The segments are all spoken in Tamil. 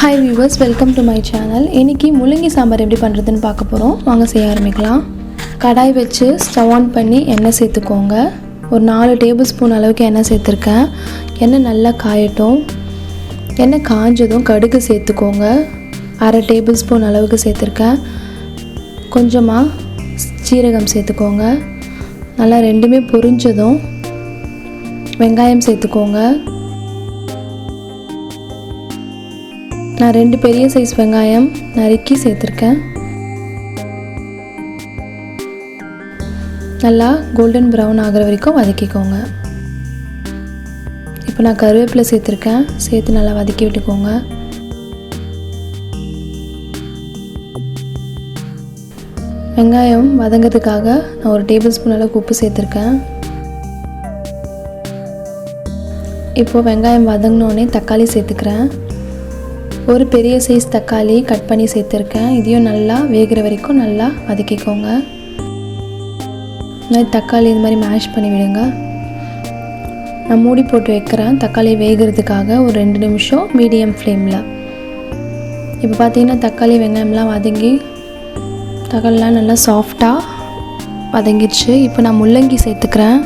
Hi viewers, welcome to my channel. இன்னைக்கு முள்ளங்கி சாம்பார் எப்படி பண்றதுன்னு பார்க்க போறோம். வாங்க செய்ய ஆரம்பிக்கலாம். கடாய் வச்சு ஸ்டவ் ஆன் பண்ணி எண்ணெய் சேர்த்துக்கோங்க. ஒரு 4 டேபிள் ஸ்பூன் அளவுக்கு எண்ணெய் சேர்த்திருக்கேன். எண்ணெய் நல்லா காயட்டும். எண்ணெய் காஞ்சதும் கடுகு சேர்த்துக்கோங்க. 1/2 டேபிள் ஸ்பூன் அளவுக்கு சேர்த்திருக்கேன். கொஞ்சமா சீரகம் சேர்த்துக்கோங்க. நல்லா ரெண்டுமே பொரிஞ்சதும் வெங்காயம் சேர்த்துக்கோங்க. நான் 2 பெரிய சைஸ் வெங்காயம் நறுக்கி சேர்த்துருக்கேன். நல்லா கோல்டன் ப்ரௌன் ஆகிற வரைக்கும் வதக்கிக்கோங்க. இப்போ நான் கருவேப்பிலை சேர்த்துருக்கேன். சேர்த்து நல்லா வதக்கி விட்டுக்கோங்க. வெங்காயம் வதங்கிறதுக்காக நான் 1 டேபிள் ஸ்பூன் அளவுக்கு உப்பு சேர்த்துருக்கேன். இப்போது வெங்காயம் வதங்கினோடனே தக்காளி சேர்த்துக்கிறேன். ஒரு பெரிய சைஸ் தக்காளி கட் பண்ணி சேர்த்துருக்கேன். இதையும் நல்லா வேகிற வரைக்கும் நல்லா வதக்கிக்கோங்க. தக்காளி இது மாதிரி மேஷ் பண்ணி விடுங்க. நான் மூடி போட்டு வைக்கிறேன் தக்காளி வேகிறதுக்காக ஒரு 2 நிமிஷம் மீடியம் ஃப்ளேமில். இப்போ பார்த்தீங்கன்னா தக்காளி வெங்காயம்லாம் வதங்கி தக்காளிலாம் நல்லா சாஃப்டாக வதங்கிடுச்சு. இப்போ நான் முள்ளங்கி சேர்த்துக்கிறேன்.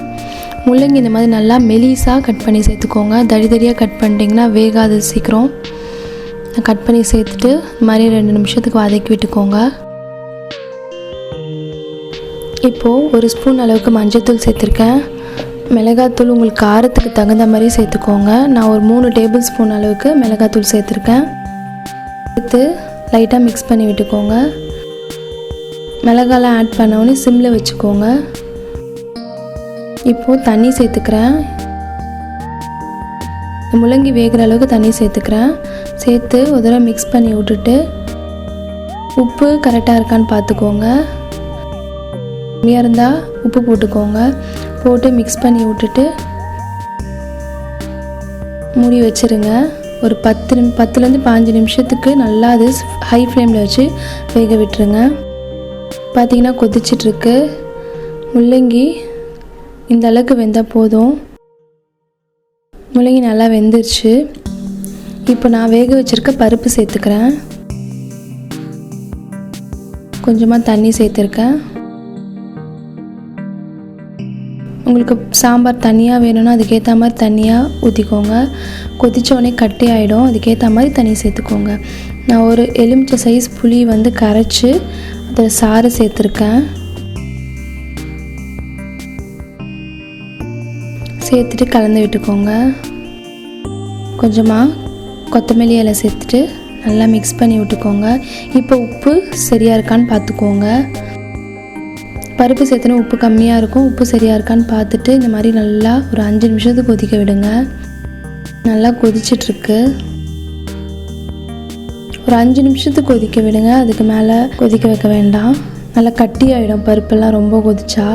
முள்ளங்கி இந்த மாதிரி நல்லா மெலிசாக கட் பண்ணி சேர்த்துக்கோங்க. தடியாக கட் பண்ணிட்டிங்கன்னா வேகாது சீக்கிரம். கட் பண்ணி சேர்த்துட்டு இந்த மாதிரி 2 நிமிஷத்துக்கு வதக்கி விட்டுக்கோங்க. இப்போது 1 ஸ்பூன் அளவுக்கு மஞ்சள்தூள் சேர்த்துருக்கேன். மிளகாத்தூள் உங்களுக்கு காரத்துக்கு தகுந்த மாதிரி சேர்த்துக்கோங்க. நான் ஒரு 3 டேபிள் ஸ்பூன் அளவுக்கு மிளகாத்தூள் சேர்த்துருக்கேன். சேர்த்து லைட்டாக மிக்ஸ் பண்ணி விட்டுக்கோங்க. மிளகாலாம் ஆட் பண்ணோன்னே சிம்மில் வச்சுக்கோங்க. இப்போது தண்ணி சேர்த்துக்கிறேன். முள்ளங்கி வேகிற அளவுக்கு தண்ணி சேர்த்துக்கிறேன். சேர்த்து ஒரு தடவை மிக்ஸ் பண்ணி விட்டுட்டு உப்பு கரெக்டாக இருக்கான்னு பார்த்துக்கோங்க. கம்மியாக இருந்தால் உப்பு போட்டுக்கோங்க. போட்டு மிக்ஸ் பண்ணி விட்டுட்டு மூடி வச்சுருங்க. ஒரு 10லேருந்து 15 நிமிஷத்துக்கு நல்லா அது ஹை ஃப்ளேமில் வச்சு வேக விட்டுருங்க. பார்த்திங்கன்னா கொதிச்சிட்ருக்கு. முள்ளங்கி இந்த அளவுக்கு வெந்தால் போதும். முள்ளங்கி நல்லா வெந்துருச்சு. இப்போ நான் வேக வச்சுருக்க பருப்பு சேர்த்துக்கிறேன். கொஞ்சமாக தண்ணி சேர்த்துருக்கேன். உங்களுக்கு சாம்பார் தண்ணியாக வேணும்னா அதுக்கேற்ற மாதிரி தண்ணியாக ஊற்றிக்கோங்க. கொதித்தோடனே கட்டி ஆகிடும். அதுக்கேற்ற மாதிரி தண்ணி சேர்த்துக்கோங்க. நான் ஒரு எலுமிச்சை சைஸ் புளி கரைச்சி அதில் சாறு சேர்த்துருக்கேன். சேர்த்துட்டு கலந்து விட்டுக்கோங்க. கொஞ்சமாக கொத்தமல்லி இலை சேர்த்துட்டு நல்லா மிக்ஸ் பண்ணி விட்டுக்கோங்க. இப்போ உப்பு சரியாக இருக்கான்னு பார்த்துக்கோங்க. பருப்பு சேர்த்துனா உப்பு கம்மியாக இருக்கும். உப்பு சரியாக இருக்கான்னு பார்த்துட்டு இந்த மாதிரி நல்லா ஒரு 5 நிமிஷத்துக்கு கொதிக்க விடுங்க. நல்லா கொதிச்சிட்ருக்கு. ஒரு 5 நிமிஷத்துக்கு கொதிக்க விடுங்க. அதுக்கு மேலே கொதிக்க வைக்க வேண்டாம். நல்லா கட்டி ஆகிடும் பருப்பெல்லாம் ரொம்ப கொதிச்சா.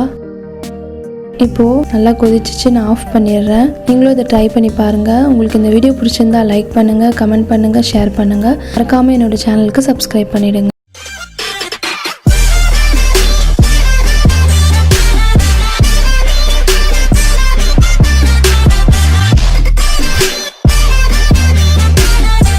இப்போது நல்லா கொதிச்சிச்சு. நான் ஆஃப் பண்ணிடுறேன். நீங்களும் இதை ட்ரை பண்ணி பாருங்கள். உங்களுக்கு இந்த வீடியோ பிடிச்சிருந்தா லைக் பண்ணுங்கள், கமெண்ட் பண்ணுங்கள், ஷேர் பண்ணுங்கள். மறக்காமல் என்னோடய சேனலுக்கு சப்ஸ்கிரைப் பண்ணிவிடுங்க.